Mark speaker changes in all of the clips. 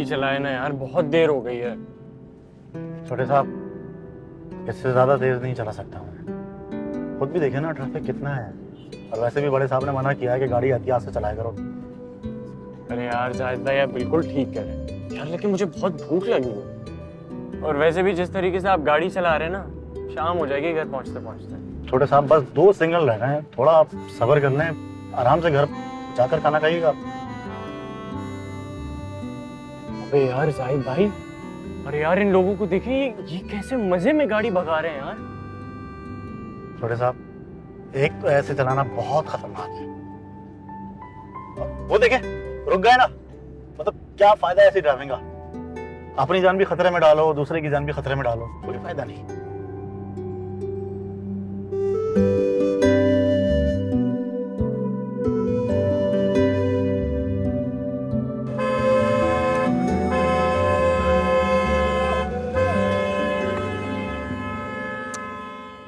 Speaker 1: गाड़ी चलाए ना यार, बहुत देर हो गई है।
Speaker 2: छोटे साहब, इससे ज्यादा तेज नहीं चला सकता मैं। खुद भी देखे ना ट्रैफिक कितना है, और वैसे भी बड़े साहब ने मना किया है कि गाड़ी एहतियात से चलाया करो।
Speaker 1: अरे यार जाहिद भाई, आप बिल्कुल ठीक कह रहे हैं यार, लेकिन मुझे बहुत भूख लगी है। और वैसे भी जिस तरीके से आप गाड़ी चला रहे हैं ना, शाम हो जाएगी घर पहुंचते पहुंचते।
Speaker 2: छोटे साहब, बस 2 सिग्नल रह गए हैं, थोड़ा आप सब्र कर लें, आराम से घर जाकर खाना खाइएगा।
Speaker 1: अबे यार जाहिद भाई, अरे यार इन लोगों को देखिए, ये कैसे मजे में गाड़ी भगा रहे हैं यार।
Speaker 2: छोटे साहब, एक तो ऐसे चलाना बहुत खतरनाक है। वो देखे, रुक गए ना, मतलब क्या फायदा ऐसी ड्राइविंग का। अपनी जान भी खतरे में डालो, दूसरे की जान भी खतरे में डालो, कोई फायदा नहीं।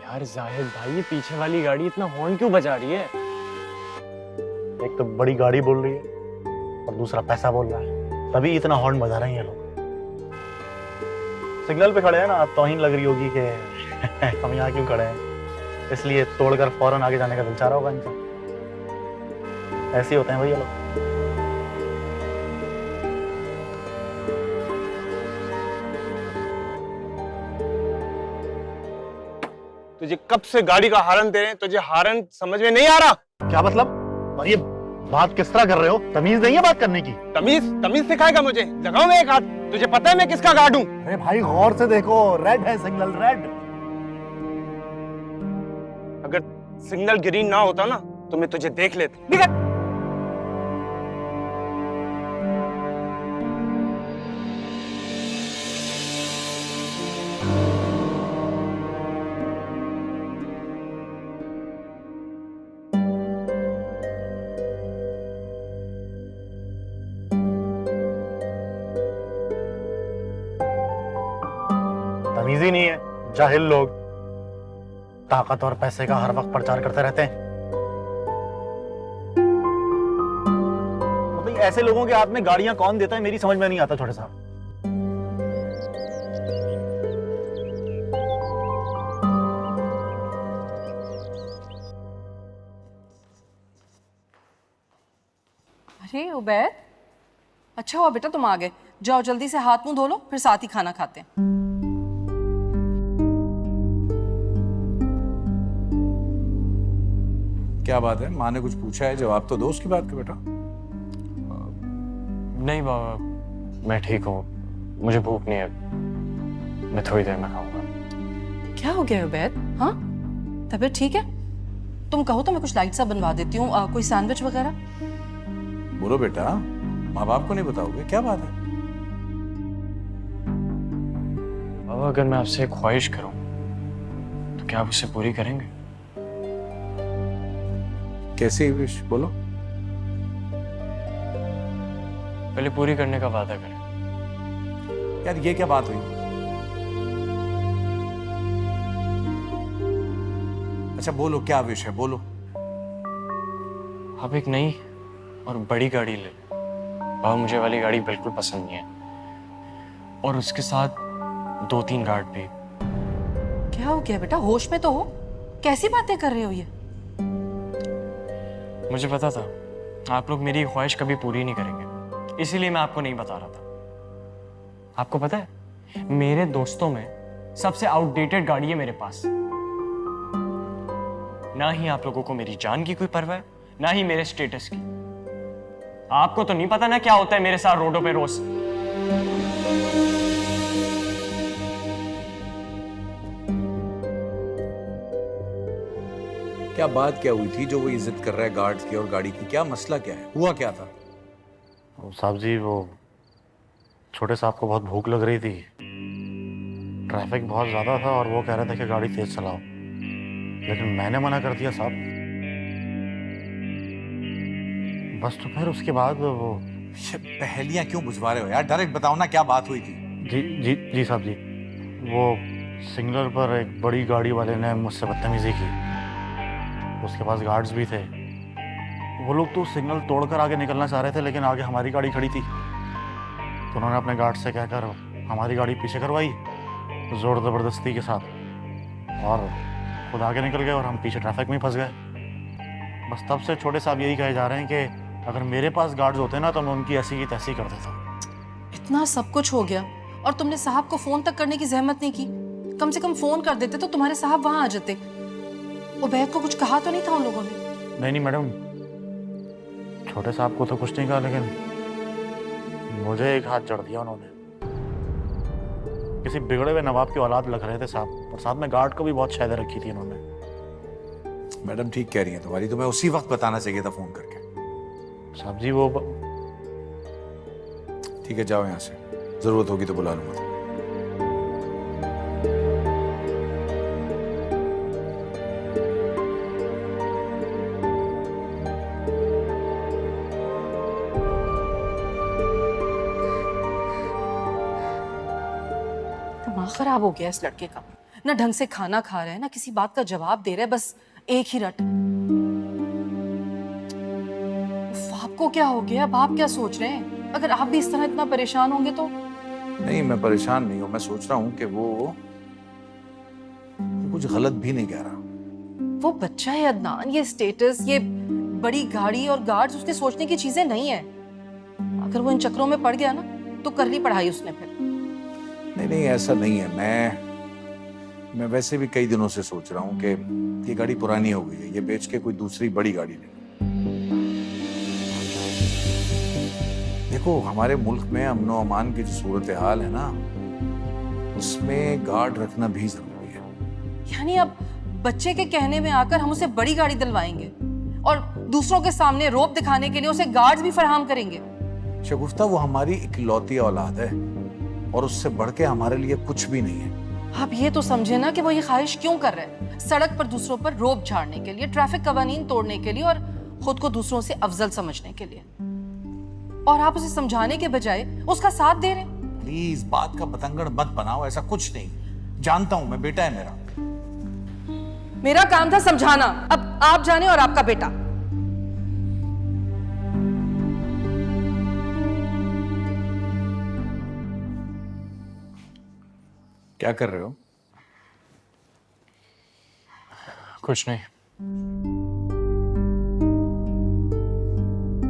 Speaker 1: यार जाहिद भाई, ये पीछे वाली गाड़ी इतना हॉर्न क्यों बजा रही है?
Speaker 2: एक तो बड़ी गाड़ी बोल रही है और दूसरा पैसा बोल रहा है, तभी इतना हॉर्न बजा रहे हैं ये लोग। सिग्नल पे खड़े हैं ना, तौहीन लग रही होगी कि हम यहाँ क्यों खड़े हैं, इसलिए तोड़कर फौरन आगे जाने का दिल चाह रहा होगा इनका। ऐसे ही होते हैं भैया लोग।
Speaker 3: तुझे कब से गाड़ी का हारन दे रहे हैं, तुझे हारन समझ में नहीं आ रहा?
Speaker 2: क्या मतलब? और ये बात किस तरह कर रहे हो? तमीज नहीं है बात करने की?
Speaker 3: तमीज सिखाएगा मुझे? लगाओ मैं एक हाथ। तुझे पता है मैं किसका गार्ड हूं?
Speaker 2: अरे भाई गौर से देखो, रेड है सिग्नल, रेड।
Speaker 3: अगर सिग्नल ग्रीन ना होता ना तो मैं तुझे देख लेता। निकल।
Speaker 2: तमीज ही नहीं है, जाहिल लोग ताकत और पैसे का हर वक्त प्रचार करते रहते हैं। मतलब ऐसे लोगों के हाथ में गाड़ियां कौन देता है, मेरी समझ में नहीं आता छोटे साहब।
Speaker 4: अरे उबैद, अच्छा हुआ बेटा तुम आ गए। जाओ जल्दी से हाथ मुंह धो लो, फिर साथ ही खाना खाते हैं।
Speaker 5: क्या बात है? माँ ने कुछ पूछा है? जवाब तो दो उसकी बात का बेटा।
Speaker 1: नहीं बाबा, मैं ठीक हूँ, मुझे भूख नहीं है, मैं थोड़ी देर में खाऊंगा।
Speaker 4: क्या हो गया उबैद? हाँ, तबीयत ठीक है? तुम कहो तो मैं कुछ लाइट सा बनवा देती हूँ, कोई सैंडविच वगैरह।
Speaker 5: बोलो बेटा, माँ बाप को नहीं बताओगे? क्या बात है?
Speaker 1: बाबा, अगर मैं आपसे एक ख्वाहिश करूं तो क्या आप उसे पूरी करेंगे?
Speaker 5: कैसी विश? बोलो।
Speaker 1: पहले पूरी करने का वादा करें।
Speaker 5: यार ये क्या बात हुई? अच्छा बोलो, क्या विश है? बोलो।
Speaker 1: आप एक नई और बड़ी गाड़ी ले लें। बाबा, मुझे वाली गाड़ी बिल्कुल पसंद नहीं है, और उसके साथ 2-3 गार्ड भी।
Speaker 4: क्या हो गया बेटा? होश में तो हो? कैसी बातें कर रहे हो ये?
Speaker 1: मुझे पता था आप लोग मेरी ख्वाहिश कभी पूरी नहीं करेंगे, इसीलिए मैं आपको नहीं बता रहा था। आपको पता है, मेरे दोस्तों में सबसे आउटडेटेड गाड़ी है मेरे पास। ना ही आप लोगों को मेरी जान की कोई परवाह है, ना ही मेरे स्टेटस की। आपको तो नहीं पता ना क्या होता है मेरे साथ रोडों पे रोज।
Speaker 5: क्या बात क्या हुई थी जो वो इज्जत कर रहा है गार्ड्स की और गाड़ी की? क्या मसला क्या है? हुआ क्या था?
Speaker 2: साहब जी, वो छोटे साहब को बहुत भूख लग रही थी, ट्रैफिक बहुत ज्यादा था और वो कह रहे थे कि गाड़ी तेज चलाओ, लेकिन मैंने मना कर दिया साहब। बस तो फिर उसके बाद वो।
Speaker 5: ये पहेलियां क्यों बुझवा रहे हो यार? डायरेक्ट बताओ ना, क्या बात हुई थी?
Speaker 2: जी जी जी साहब जी, वो सिग्नल पर एक बड़ी गाड़ी वाले ने मुझसे बदतमीजी की। उसके पास गार्ड्स भी थे। वो लोग तो सिग्नल तोड़कर आगे निकलना चाह रहे थे, लेकिन आगे हमारी गाड़ी खड़ी थी, तो तो उन्होंने अपने गार्ड से कहकर हमारी गाड़ी पीछे करवाई जोर ज़बरदस्ती के साथ, और खुद आगे निकल गए और हम पीछे ट्रैफिक में ही फंस गए। बस तब से छोटे साहब यही कहे जा रहे हैं कि अगर मेरे पास गार्ड्स होते ना तो मैं उनकी ऐसी की तैसी कर देता।
Speaker 4: इतना सब कुछ हो गया और तुमने साहब को फोन तक करने की जहमत नहीं की। कम से कम फोन कर देते तो तुम्हारे साहब वहां आ जाते। उबैद को कुछ कहा तो नहीं था उन लोगों ने?
Speaker 2: नहीं मैडम, छोटे साहब को तो कुछ नहीं कहा, लेकिन मुझे एक हाथ जड़ दिया उन्होंने। किसी बिगड़े हुए नवाब की औलाद लग रहे थे साहब, और साथ में गार्ड को भी बहुत शायद रखी थी इन्होंने।
Speaker 5: मैडम ठीक कह रही है तुम्हारी, तुम्हें उसी वक्त बताना चाहिए था फोन करके।
Speaker 2: साहब जी वो
Speaker 5: ठीक है, जाओ यहाँ से, जरूरत होगी तो बुला लूंगा।
Speaker 4: दिमाग खराब हो गया इस लड़के का। ना ढंग से खाना खा रहा है, ना किसी बात का जवाब दे रहा है, बस एक ही रट। उफ, आपको क्या हो गया? अब आप क्या सोच रहे हैं? अगर आप भी इस तरह इतना परेशान होंगे तो?
Speaker 5: नहीं, मैं परेशान नहीं हूं। मैं सोच रहा हूं कि वो कुछ गलत भी नहीं कह रहा।
Speaker 4: वो बच्चा है अदनान, ये स्टेटस, ये बड़ी गाड़ी और गार्ड्स उसके सोचने की चीजें नहीं है। अगर वो इन चक्रों में पड़ गया ना तो कर ली पढ़ाई उसने फिर।
Speaker 5: नहीं नहीं, ऐसा नहीं है। मैं वैसे भी कई दिनों से सोच रहा हूँ कि ये गाड़ी पुरानी हो गई है, ये बेच के कोई दूसरी बड़ी गाड़ी ले। देखो, हमारे मुल्क में अमन व अमान की जो सूरत हाल है ना, उसमें गार्ड रखना भी जरूरी है।
Speaker 4: यानी अब बच्चे के कहने में आकर हम उसे बड़ी गाड़ी दिलवाएंगे और दूसरों के सामने रोब दिखाने के लिए उसे गार्ड्स भी फराहम करेंगे?
Speaker 5: शगुफ्ता, वो हमारी इकलौती औलाद है और उससे बढ़ के हमारे लिए कुछ भी नहीं है।
Speaker 4: आप ये तो समझे ना कि वो ये ख्वाहिश क्यों कर रहा है। सड़क पर दूसरों पर रोब झाड़ने के लिए, ट्रैफिक कवानीन तोड़ने के लिए और खुद को दूसरों से अफजल समझने के लिए। और आप उसे समझाने के बजाय उसका साथ दे रहे हैं।
Speaker 5: प्लीज बात का बतंगड़ मत बनाओ, ऐसा कुछ नहीं। जानता हूं मैं, बेटा है मेरा।
Speaker 4: मेरा काम था समझाना, अब आप जाने और आपका बेटा।
Speaker 5: क्या कर रहे हो?
Speaker 1: कुछ नहीं।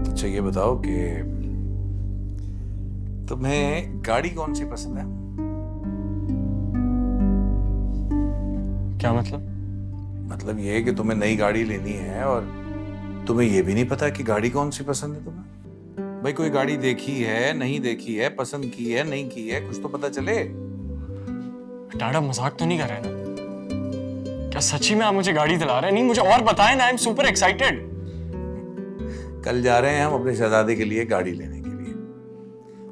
Speaker 5: अच्छा ये बताओ कि तुम्हें गाड़ी कौन सी पसंद है?
Speaker 1: क्या मतलब?
Speaker 5: मतलब ये है कि तुम्हें नई गाड़ी लेनी है और तुम्हें ये भी नहीं पता कि गाड़ी कौन सी पसंद है तुम्हें। भाई कोई गाड़ी देखी है, नहीं देखी है, पसंद की है, नहीं की है, कुछ तो पता चले।
Speaker 1: डाडा मजाक तो नहीं कर रहे ना? क्या सच्ची में आप मुझे गाड़ी दिला रहे हैं? नहीं, मुझे और बताएं ना, आई एम सुपर एक्साइटेड।
Speaker 5: कल जा रहे हैं हम अपने शहजादे के लिए गाड़ी लेने के लिए,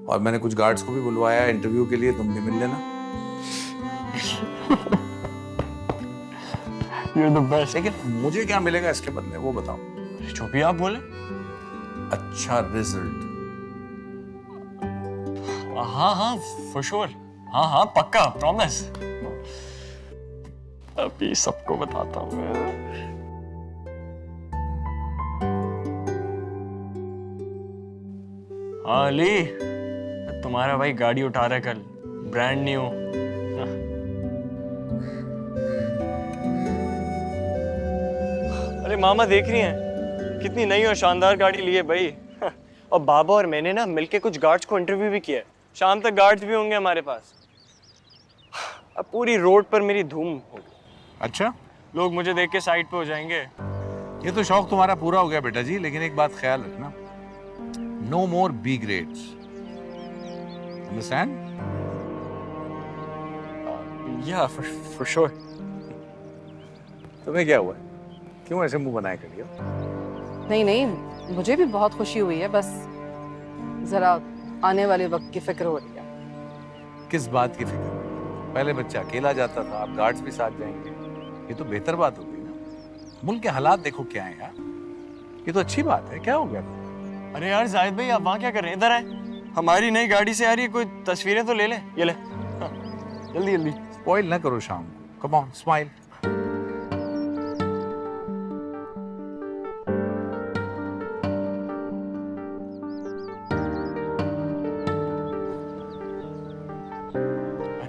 Speaker 5: और मैंने कुछ गार्ड्स को भी बुलवाया इंटरव्यू के लिए, तुम भी मिल लेना।
Speaker 1: You're the best.
Speaker 5: लेकिन मुझे क्या मिलेगा इसके बदले, वो बताओ।
Speaker 1: जो भी आप बोले।
Speaker 5: अच्छा रिजल्ट।
Speaker 1: हाँ हाँ फॉर श्योर, हाँ हाँ पक्का, प्रॉमिस। अभी सबको बताता हूँ मैं। हाँ अली, तुम्हारा भाई गाड़ी उठा रहा है कल, ब्रांड न्यू। अरे मामा देख रही हैं कितनी नई और शानदार गाड़ी ली है भाई। और बाबा और मैंने ना मिलके कुछ गार्ड्स को इंटरव्यू भी किया है। शाम तक गार्ड्स भी होंगे हमारे पास। अब पूरी रोड पर मेरी धूम होगी।
Speaker 5: अच्छा,
Speaker 1: लोग मुझे देख के साइड पे हो जाएंगे।
Speaker 5: ये तो शौक तुम्हारा पूरा हो गया बेटा जी, लेकिन एक बात ख्याल रखना, नो मोर बी ग्रेड्स, अंडरस्टैंड?
Speaker 1: या फॉर श्योर।
Speaker 5: तुम्हें क्या हुआ है? क्यों ऐसे मुंह बनाए खड़ी हो?
Speaker 4: नहीं नहीं, मुझे भी बहुत खुशी हुई है, बस जरा आने वाले वक्त की फिक्र हो रही है।
Speaker 5: किस बात की फिक्र? पहले बच्चा अकेला जाता था, अब गार्ड्स भी साथ जाएंगे, ये तो बेहतर बात हो गई ना। मुल्क के हालात देखो क्या है यार, ये तो अच्छी बात है। क्या हो गया?
Speaker 1: अरे यार जाहिद भाई, आप वहाँ क्या कर रहे हैं? इधर आए, हमारी नई गाड़ी से आ रही है, कोई तस्वीरें तो ले ले। ये ले, हाँ, जल्दी जल्दी।
Speaker 5: स्पॉइल ना करो शाम को, कम ऑन स्माइल।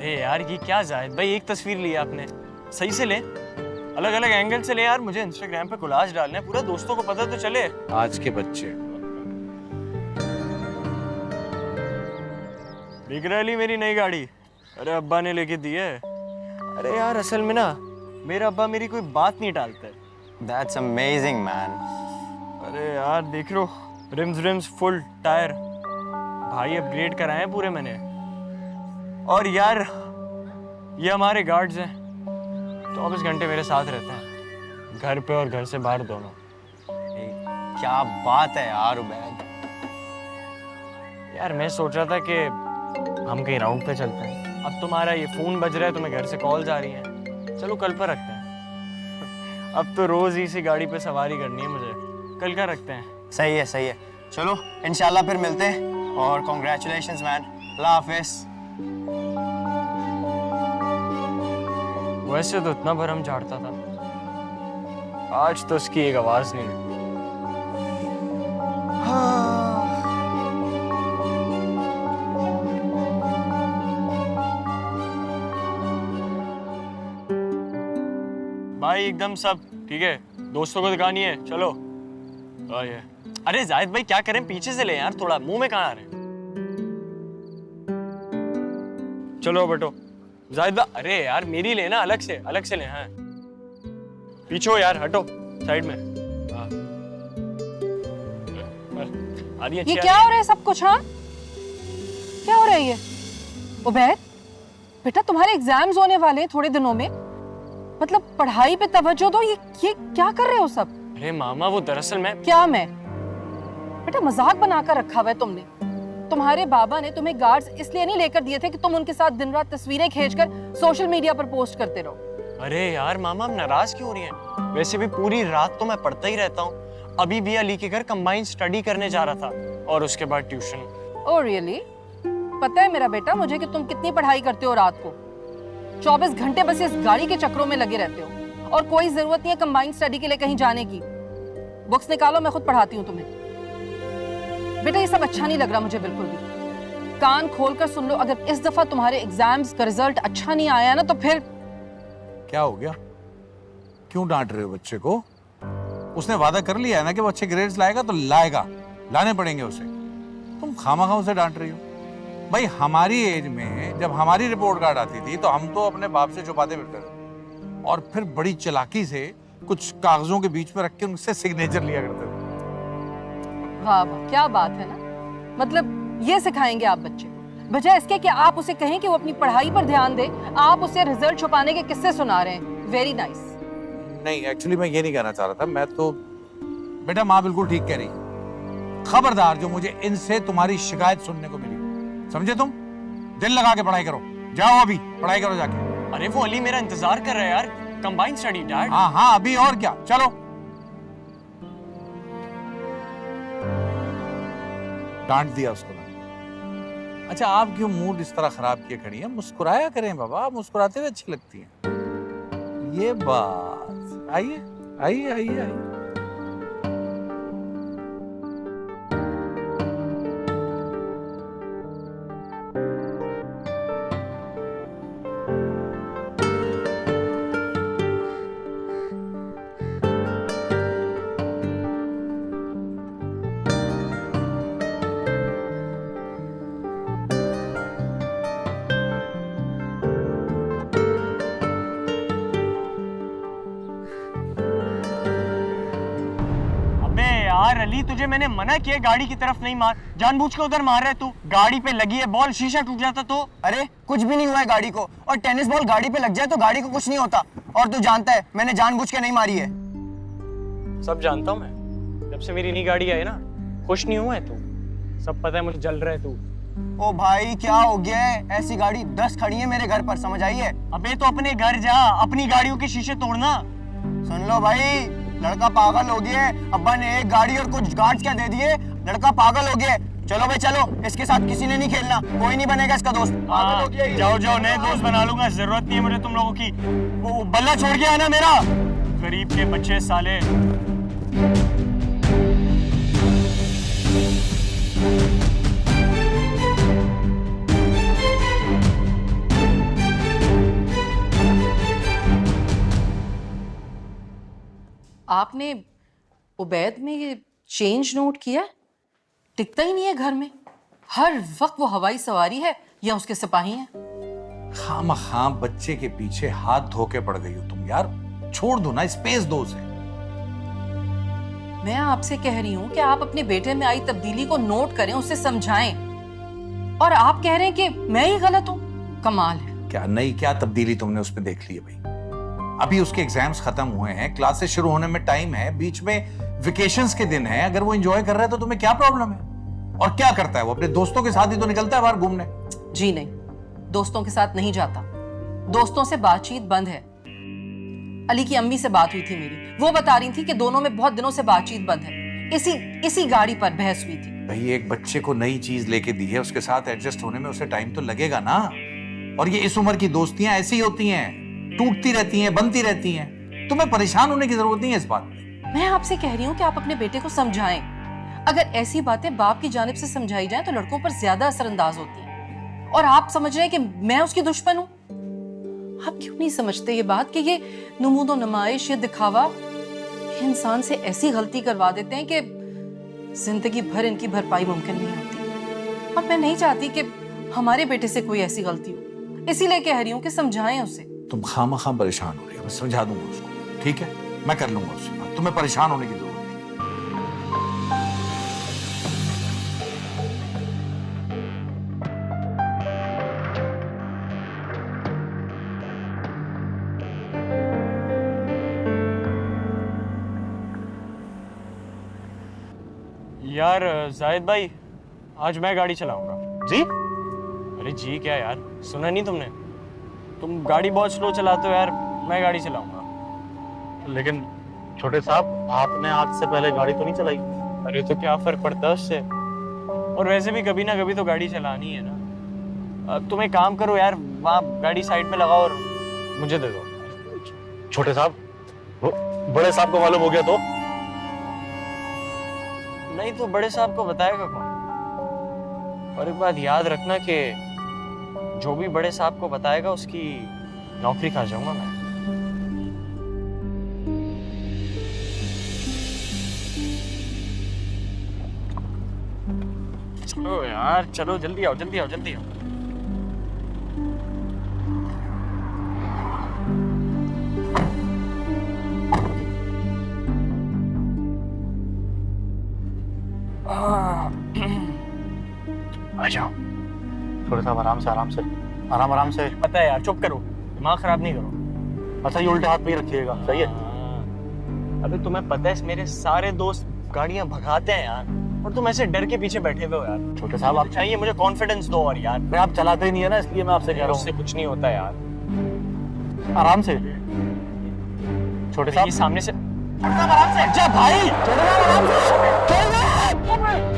Speaker 1: अरे यार ये क्या जाहिद भाई, एक तस्वीर ली आपने, सही से ले, अलग अलग एंगल से ले यार, मुझे इंस्टाग्राम पे कोलाज डालना है, पूरा दोस्तों को पता तो चले।
Speaker 5: आज के बच्चे
Speaker 1: दिख रहा ली मेरी नई गाड़ी, अरे अब्बा ने लेके दी है। अरे यार असल में ना मेरा अब्बा मेरी कोई बात नहीं टालता है।
Speaker 6: That's amazing, man.
Speaker 1: अरे यार देख लो, रिम्स फुल टायर, भाई अपग्रेड कराए हैं पूरे मैंने। और यार ये हमारे गार्ड्स हैं, 24 घंटे मेरे साथ रहते हैं, घर पे और घर से बाहर दोनों।
Speaker 6: क्या बात है यार उबैद।
Speaker 1: यार मैं सोच रहा था कि हम कहीं राउंड पे चलते हैं, अब तुम्हारा ये फोन बज रहा है, तुम्हें घर से कॉल्स आ रही हैं, चलो कल पर रखते हैं। अब तो रोज इसी गाड़ी पे सवारी करनी है मुझे, कल का रखते हैं।
Speaker 6: सही है सही है, चलो इंशाल्लाह फिर मिलते हैं, और कॉन्ग्रेचुलेशंस मैन, अल्लाह हाफिज।
Speaker 1: वैसे तो इतना भरम झाड़ता था, आज तो उसकी एक आवाज नहीं निकली। भाई एकदम सब ठीक है, दोस्तों को दिखानी है, चलो। ये अरे जाहिद भाई क्या करें, पीछे से ले यार, थोड़ा मुंह में कहाँ आ रहे हैं। चलो बेटो जाहिद भाई, अरे यार मेरी लेना, अलग से ले। हाँ पीछे हो यार, हटो साइड में। हाँ आ रही है,
Speaker 4: ये क्या हो रहा है सब कुछ? हाँ क्या हो रहा है ये? उबैद बेटा, तुम्हारे एग्जाम्स होने वाले हैं थोड़े दिनों में, मतलब पढ़ाई पे तवज्जो दो। ये क्या कर रहे हो सब?
Speaker 1: अरे मामा वो दरअसल मैं
Speaker 4: बेटा मजाक बनाकर रखा हुआ है तुमने। तुम्हारे बाबा ने तुम्हें गार्ड्स इसलिए नहीं लेकर दिए थे कि तुम उनके साथ दिन रात तस्वीरें खींचकर सोशल मीडिया पर पोस्ट करते रहो।
Speaker 1: अरे यार मामा नाराज क्यों हो रही हैं? वैसे भी पूरी रात तो मैं पढ़ता ही रहता हूँ। अभी भी अली के घर कंबाइंड स्टडी करने जा रहा था, और उसके बाद ट्यूशन।
Speaker 4: Oh really? पता है मेरा बेटा मुझे कि तुम कितनी पढ़ाई करते हो रात को। 24 घंटे बस इस गाड़ी के चक्रों में लगे रहते हो, और कोई जरूरत नहीं है कंबाइंड स्टडी के लिए कहीं जाने की। बुक्स निकालो, मैं खुद पढ़ाती हूँ तुम्हें। बेटा ये सब अच्छा नहीं लग रहा मुझे बिल्कुल भी। कान खोलकर सुन लो, अगर इस दफा तुम्हारे एग्जाम्स का रिजल्ट अच्छा नहीं आया ना तो फिर।
Speaker 5: क्या हो गया? क्यों डांट रहे हो बच्चे को? उसने वादा कर लिया है ना कि वो अच्छे ग्रेड्स लाएगा, तो लाएगा, लाने पड़ेंगे उसे। तुम खामा उसे डांट रही हो। भाई हमारी एज में जब हमारी रिपोर्ट कार्ड आती थी तो हम तो अपने बाप से छुपाते फिरते थे, और फिर बड़ी चालाकी से कुछ कागजों के बीच में रख के उनसे सिग्नेचर लिया करते थे।
Speaker 4: वाह वाह, क्या बात है ना। मतलब ये सिखाएंगे आप बच्चे को, बजाय इसके कि आप उसे कहें कि वो अपनी पढ़ाई पर ध्यान दे, आप उसे रिजल्ट छुपाने के किस्से सुना रहे हैं। Very nice.
Speaker 5: नहीं एक्चुअली मैं ये नहीं कहना चाह रहा था, मैं तो बेटा माँ बिल्कुल ठीक कह रही है। खबरदार जो मुझे इनसे तुम्हारी शिकायत सुनने को मिली, समझे तुम? दिल लगा के पढ़ाई करो, जाओ अभी पढ़ाई करो जाके।
Speaker 1: अरे वो अली मेरा इंतजार कर रहा है यार, कंबाइंड स्टडी डैड।
Speaker 5: हाँ अभी, और क्या, चलो। डांट दिया उसको मैंने। अच्छा आप क्यों मूड इस तरह खराब किए खड़ी हैं? मुस्कुराया करें बाबा, मुस्कुराते हुए अच्छी लगती हैं। ये बात, आइए आइए आइए आइए।
Speaker 1: यार अली तुझे मैंने मना किया गाड़ी की तरफ नहीं मार, जानबूझ के उधर मार रहा है तू। गाड़ी पे लगी है बॉल, शीशा टूट जाता तो।
Speaker 6: अरे कुछ भी नहीं हुआ है गाड़ी को, और टेनिस बॉल गाड़ी पे लग जाए तो गाड़ी को कुछ नहीं होता। और तू जानता है मैंने जानबूझ के नहीं मारी है।
Speaker 1: सब जानता हूँ मैं, जब से मेरी नई गाड़ी आई ना, खुश नहीं हुआ है तू, सब पता है मुझे, जल रहा है तू।
Speaker 6: ओ भाई क्या हो गया है? ऐसी गाड़ी 10 खड़ी है मेरे घर पर, समझ आई है?
Speaker 1: अबे तो अपने घर जा, अपनी गाड़ियों के शीशे तोड़ना।
Speaker 6: सुन लो भाई, लड़का पागल हो गया है। अब्बा ने एक गाड़ी और कुछ गार्ड्स क्या दे दिए, लड़का पागल हो गया है। चलो भाई चलो, इसके साथ किसी ने नहीं खेलना, कोई नहीं बनेगा इसका दोस्त। पागल हो गया।
Speaker 1: जाओ जाओ, नए दोस्त बना लूंगा, जरूरत नहीं है मुझे तुम लोगों की। वो बल्ला छोड़ गया है ना मेरा, गरीब के बच्चे साले।
Speaker 4: आपने उबैद में ये चेंज नोट किया है? टिकता ही नहीं है घर में, हर वक्त वो हवाई सवारी है या उसके सिपाही हैं।
Speaker 5: खामखा बच्चे के पीछे हाथ धो के पड़ गई हो तुम यार, छोड़ दो ना, स्पेस दो उसे।
Speaker 4: मैं आपसे कह रही हूँ कि आप अपने बेटे में आई तब्दीली को नोट करें, उसे समझाएं, और आप कह रहे हैं कि मैं ही गलत हूँ। कमाल है।
Speaker 5: क्या तब्दीली तुमने उसमें देख ली है भाई? अभी उसके एग्जाम्स खत्म हुए हैं, क्लासेस शुरू होने में टाइम है, बीच में वेकेशंस के दिन है। अगर वो एंजॉय कर रहा है तो तुम्हें क्या प्रॉब्लम है? और क्या करता है वो? अपने दोस्तों के साथ ही तो निकलता है बाहर घूमने।
Speaker 4: जी नहीं, दोस्तों के साथ नहीं जाता, दोस्तों से बातचीत बंद है। अली की अम्मी से बात हुई थी मेरी, वो बता रही थी कि दोनों में बहुत दिनों से बातचीत बंद है। इसी गाड़ी पर बहस हुई थी।
Speaker 5: भाई एक बच्चे को नई चीज लेके दी है, उसके साथ एडजस्ट होने में उसे टाइम तो लगेगा ना। और ये इस उम्र की दोस्तियां ऐसी होती हैं, टूटती रहती हैं, बनती रहती हैं। तुम्हें परेशान होने की जरूरत नहीं है इस बात में।
Speaker 4: मैं आपसे कह रही हूँ कि आप अपने बेटे को समझाएं। अगर ऐसी बातें बाप की जानिब से समझाई जाएं तो लड़कों पर ज्यादा असरअंदाज होती हैं। और आप समझ रहे हैं कि मैं उसकी दुश्मन हूँ। आप क्यों नहीं समझते ये बात कि ये नमूदो नुमाइश, ये दिखावा इंसान से ऐसी गलती करवा देते हैं कि जिंदगी भर इनकी भरपाई मुमकिन नहीं होती। और मैं नहीं चाहती कि हमारे बेटे से कोई ऐसी गलती हो, इसीलिए कह रही हूँ कि समझाएं उसे।
Speaker 5: तुम खामखा परेशान हो रही हो, मैं समझा दूंगा उसको, ठीक है? मैं कर लूंगा उससे बात, तुम्हें परेशान होने की जरूरत नहीं।
Speaker 1: यार जाहिद भाई, आज मैं गाड़ी चलाऊंगा।
Speaker 2: जी?
Speaker 1: अरे जी क्या यार, सुना नहीं तुमने? तुम गाड़ी बहुत स्लो चलाते हो यार, मैं गाड़ी चलाऊंगा।
Speaker 2: लेकिन छोटे साहब, आपने आज से पहले गाड़ी तो नहीं चलाई?
Speaker 1: अरे तो क्या फर्क पड़ता है उससे? और वैसे भी कभी ना कभी तो गाड़ी चलानी है ना। तुम एक काम करो यार, वहाँ गाड़ी साइड में लगाओ और मुझे दे दो।
Speaker 2: छोटे साहब, वो बड़े साहब को मालूम हो गया तो?
Speaker 1: नहीं तो बड़े साहब को बताएगा कौन? और एक बात याद रखना कि जो भी बड़े साहब को बताएगा उसकी नौकरी खा जाऊंगा मैं। चलो यार, चलो जल्दी आओ, जल्दी आओ, जल्दी आओ। आ जाओ।
Speaker 2: छोटे साहब आराम से, आराम से, आराम से।
Speaker 1: पता है यार, चुप करो, दिमाग खराब नहीं करो।
Speaker 2: अच्छा, ये उल्टे हाथ पे ही रखिएगा, सही है?
Speaker 1: अबे तुम्हें पता है मेरे सारे दोस्त गाड़ियां भगाते हैं यार, और तुम ऐसे डर के पीछे बैठे हुए हो यार।
Speaker 2: छोटे साहब, आप
Speaker 1: चाहिए मुझे कॉन्फिडेंस दो और यार।
Speaker 2: आप चलाते ही नहीं है ना, इसलिए मैं आपसे कह रहा
Speaker 1: उससे कुछ नहीं होता यार।
Speaker 2: हूँ। आराम से छोटे साहब,
Speaker 1: ये सामने से
Speaker 2: आराम से।
Speaker 1: जा भाई,
Speaker 2: आराम से।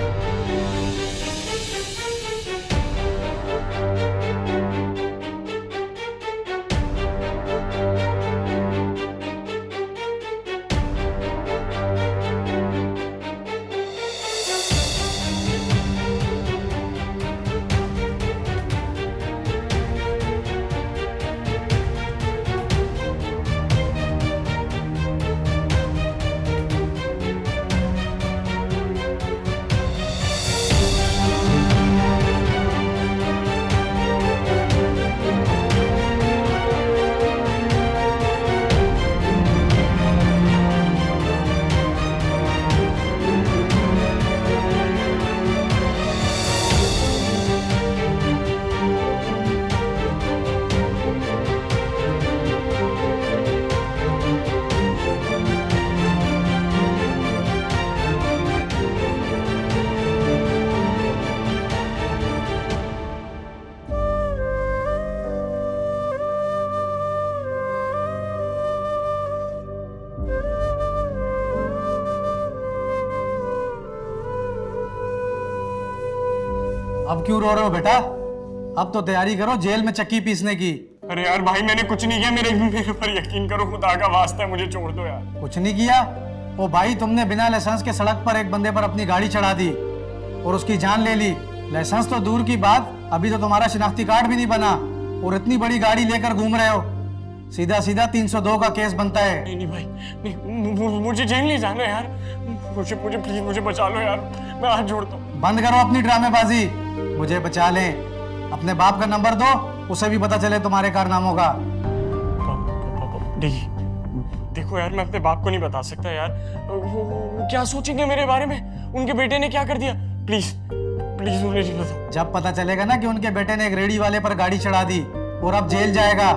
Speaker 7: अब क्यों रो रहे हो बेटा? अब तो तैयारी करो जेल में चक्की पीसने की।
Speaker 1: अरे यार भाई, मैंने कुछ नहीं किया, मेरे पर यकीन करो, खुदा का वास्ता है, मुझे छोड़ दो यार।
Speaker 7: कुछ नहीं किया? ओ भाई, तुमने बिना लाइसेंस के सड़क पर एक बंदे पर अपनी गाड़ी चढ़ा दी और उसकी जान ले ली। लाइसेंस तो दूर की बात, अभी तो तुम्हारा शिनाख्ती कार्ड भी नहीं बना और इतनी बड़ी गाड़ी लेकर घूम रहे हो। सीधा सीधा 302 का केस बनता है।
Speaker 1: नहीं नहीं भाई, नहीं, मुझे जेल नहीं जाना यार। मुझे मुझे प्लीज मुझे बचा लो यार, मैं हाथ जोड़ता हूँ।
Speaker 7: बंद करो अपनी ड्रामेबाजी, मुझे बचा ले। अपने बाप का नंबर दो, उसे भी पता चले तुम्हारे कारनामों का।
Speaker 1: नहीं, देखो यार, मैं अपने बाप को नहीं बता सकता यार। वो क्या सोचेंगे मेरे बारे में? उनके बेटे ने क्या कर दिया? प्लीज प्लीज उन्हें नहीं बताओ।
Speaker 7: जब पता चलेगा ना कि उनके बेटे ने एक रेडी वाले पर गाड़ी चढ़ा दी और अब जेल जाएगा,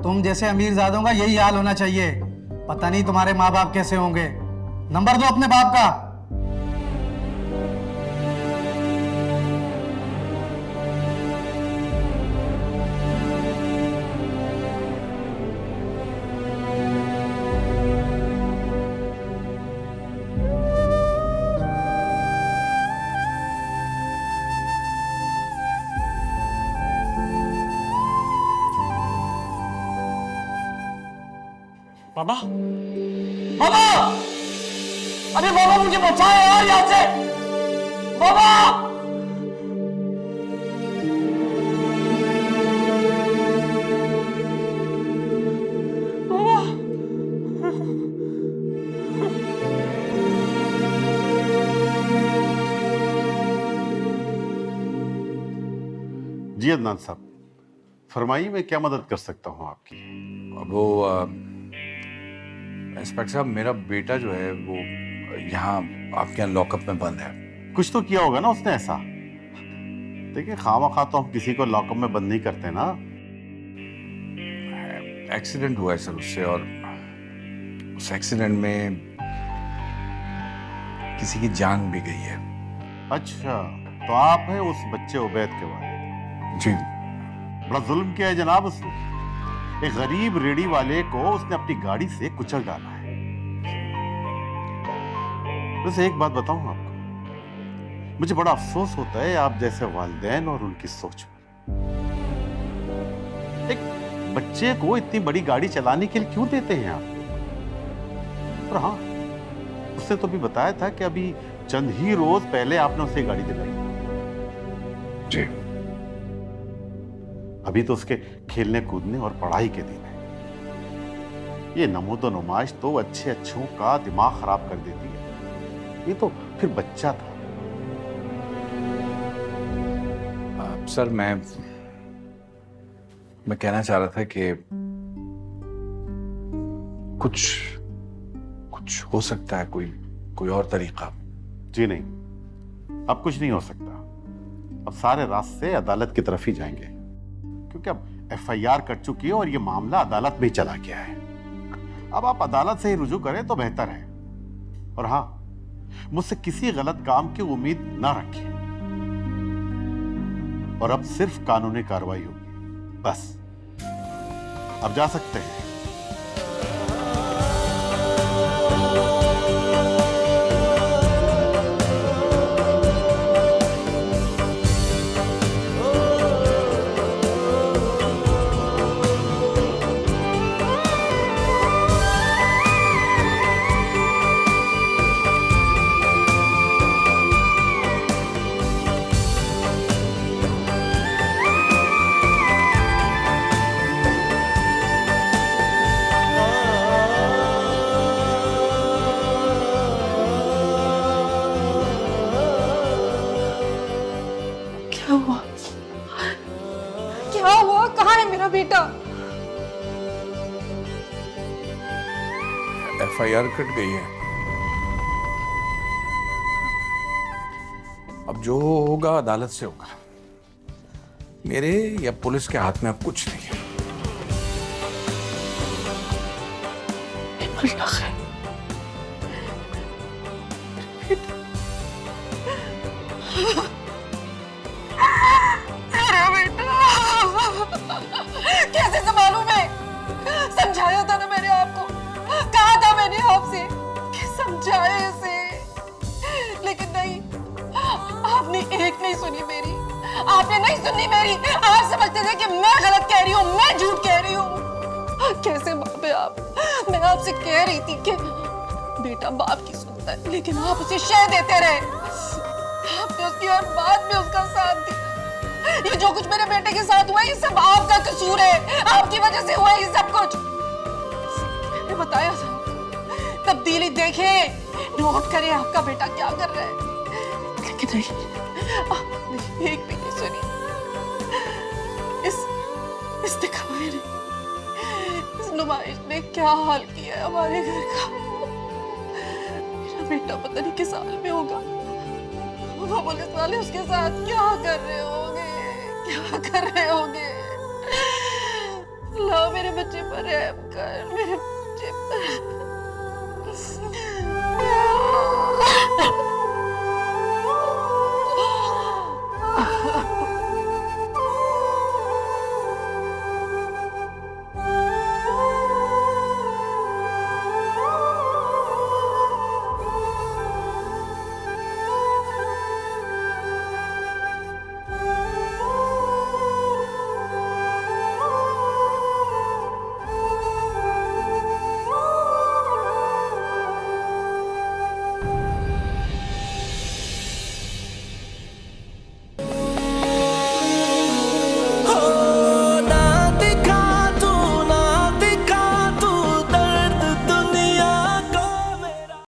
Speaker 7: तुम जैसे अमीरजादों का यही हाल होना चाहिए। पता नहीं तुम्हारे माँ बाप कैसे होंगे। नंबर दो अपने बाप का।
Speaker 1: बाबा, बाबा, अरे बाबा मुझे बचाओ यार यहाँ से, बाबा।
Speaker 8: जी अदनान साहब, फरमाइए, मैं क्या मदद कर सकता हूँ आपकी?
Speaker 5: वो इंस्पेक्टर साहब, मेरा बेटा जो है वो यहाँ आपके यहाँ लॉकअप में बंद है।
Speaker 8: कुछ तो किया होगा ना उसने ऐसा। देखिए, खामखा तो हम किसी को लॉकअप में बंद नहीं करते ना।
Speaker 5: एक्सीडेंट हुआ है सर उससे, और उस एक्सीडेंट में किसी की जान भी गई है।
Speaker 8: अच्छा, तो आप हैं उस बच्चे उबैद के वाले?
Speaker 5: जी।
Speaker 8: बड़ा जुल्म किया है जनाब उसने। एक गरीब रेडी वाले को उसने अपनी गाड़ी से कुचल डाला है। वैसे एक बात बताऊं आपको, मुझे बड़ा अफसोस होता है आप जैसे वालिदैन और उनकी सोच पर। एक बच्चे को इतनी बड़ी गाड़ी चलाने के लिए क्यों देते हैं आप? और हाँ, उसने तो भी बताया था कि अभी चंद ही रोज पहले आपने उसे गाड़ी दिलाई।
Speaker 5: जी।
Speaker 8: अभी तो उसके खेलने कूदने और पढ़ाई के दिन है। ये नमूदो नुमाइश तो अच्छे अच्छों का दिमाग खराब कर देती है। ये तो फिर बच्चा था।
Speaker 5: सर मैं कहना चाह रहा था कि कुछ हो सकता है, कोई और तरीका।
Speaker 8: जी नहीं, अब कुछ नहीं हो सकता। अब सारे रास्ते अदालत की तरफ ही जाएंगे, क्योंकि अब एफआईआर कट चुकी है और ये मामला अदालत में ही चला गया है। अब आप अदालत से ही रुजू करें तो बेहतर है। और हाँ, मुझसे किसी गलत काम की उम्मीद ना रखें। और अब सिर्फ कानूनी कार्रवाई होगी, बस। अब जा सकते हैं।
Speaker 4: क्या हुआ? कहाँ है मेरा बेटा?
Speaker 5: एफआईआर कट गई है। अब जो होगा अदालत से होगा। मेरे या पुलिस के हाथ में अब कुछ नहीं है।
Speaker 4: कैसे संभालूं मैं? समझाया था ना मैंने आपको, कहा था मैंने आपसे कि समझाए इसे, लेकिन नहीं, आपने एक नहीं सुनी मेरी, आपने नहीं सुनी मेरी। आप समझते थे कि मैं गलत कह रही हूँ, मैं झूठ कह रही हूँ। कैसे बाप है आप? मैं आपसे कह रही थी कि बेटा बाप की सुनता है, लेकिन आप उसे शह देते रहे। आपने उसकी हर बात में उसका साथ दिया। ये जो कुछ मेरे बेटे के साथ हुआ ये सब आपका कसूर है, आपकी वजह से हुआ ये सब कुछ। मैंने बताया था, तब्दीली देखे, नोट करे आपका बेटा क्या कर रहा है, लेकिन नहीं, आपने एक भी नहीं सुनी। इस दिखावे ने, इस नुमाइश ने क्या हाल किया है हमारे घर का। मेरा बेटा पता नहीं किस हाल में होगा, वो पुलिस वाले उसके साथ क्या कर रहे होंगे, क्या कर रहे होंगे। अल्लाह मेरे बच्चे पर रहम कर, मेरे बच्चे पर।